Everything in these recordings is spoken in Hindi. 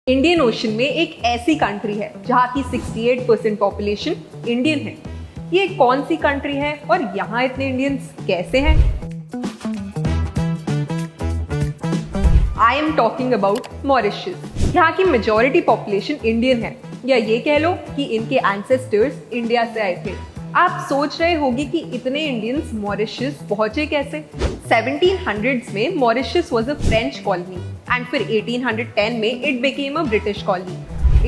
इंडियन ओशन में एक ऐसी कंट्री है जहाँ की 68% पॉपुलेशन इंडियन है। ये कौन सी कंट्री है और यहाँ इतने इंडियंस कैसे हैं? I am talking about Mauritius. यहाँ की मेजॉरिटी पॉपुलेशन इंडियन है, या ये कह लो कि इनके एंसेस्टर्स इंडिया से आए थे। आप सोच रहे होंगे कि इतने इंडियंस मॉरिशस पहुंचे कैसे? 1700s में Mauritius was a French colony and फिर 1810 में it became a British colony.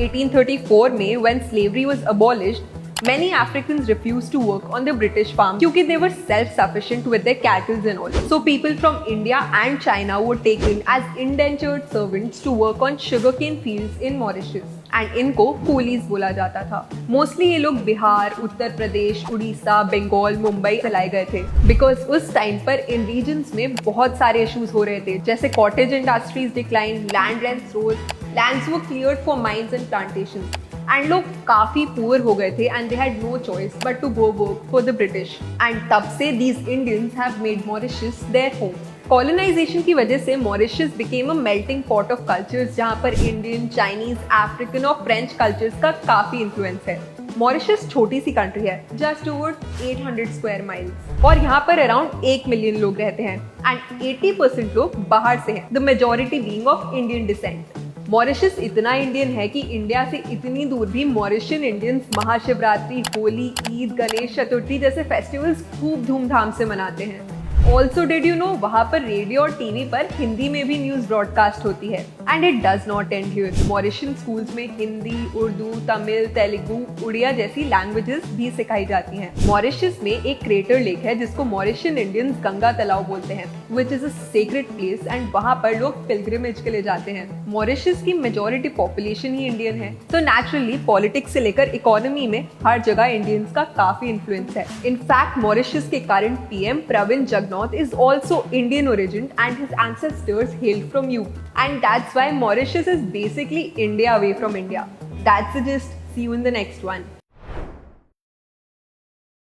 1834 में when slavery was abolished, many Africans refused to work on the British farm क्योंकि they were self-sufficient with their cattle and all. So people from India and China were taken as indentured servants to work on sugarcane fields in Mauritius. And इनको कूलीज बोला जाता था। मोस्टली ये लोग बिहार, उत्तर प्रदेश, उड़ीसा, बंगाल, मुंबई चलाए गए थे बिकॉज उस टाइम पर इन रीजन्स में बहुत सारे इश्यूज हो रहे थे, जैसे cottage industries decline, land rents rose, lands were cleared for mines and plantations and लोग काफी पुअर हो गए थे and they had no choice but to go work for the British. And तब से these Indians have made Mauritius their home. Colonization की वजह से Mauritius became a melting pot of cultures जहाँ पर इंडियन, चाइनीज, अफ्रीकन और फ्रेंच कल्चर्स का काफी इन्फ्लुएंस है। मॉरिशस छोटी सी कंट्री है, जस्ट ओवर 800 स्क्वायर माइल्स, और यहाँ पर अराउंड 1 मिलियन लोग रहते हैं एंड 80% लोग बाहर से हैं, the majority being of Indian descent. Mauritius इतना इंडियन है कि इंडिया से इतनी दूर भी मॉरिशियन इंडियंस महाशिवरात्रि, होली, ईद, गणेश चतुर्थी जैसे फेस्टिवल्स खूब धूमधाम से मनाते हैं। ऑल्सो डिड यू नो, वहाँ पर रेडियो और टीवी पर हिंदी में भी न्यूज ब्रॉडकास्ट होती है। And it does not and here. Mauritian schools में हिंदी, उर्दू, तमिल, तेलुगु, उड़िया जैसी लैंग्वेजेस भी सिखाई जाती हैं। मॉरिशस में एक क्रेटर लेक है जिसको मॉरिशियन इंडियंस गंगा तालाब बोलते हैं, which is a secret place and वहाँ पर लोग पिलग्रिमेज के लिए जाते हैं। मॉरिशस की मेजॉरिटी पॉपुलेशन ही इंडियन है, तो नेचुरली पॉलिटिक्स से लेकर इकोनॉमी में हर जगह इंडियंस का काफी इन्फ्लुएंस है। इनफैक्ट मॉरिशस के current PM Pravind Jugnauth is also Indian origin and his ancestors hailed from you, and that's why Mauritius is basically India away from India. That's the gist. See you in the next one.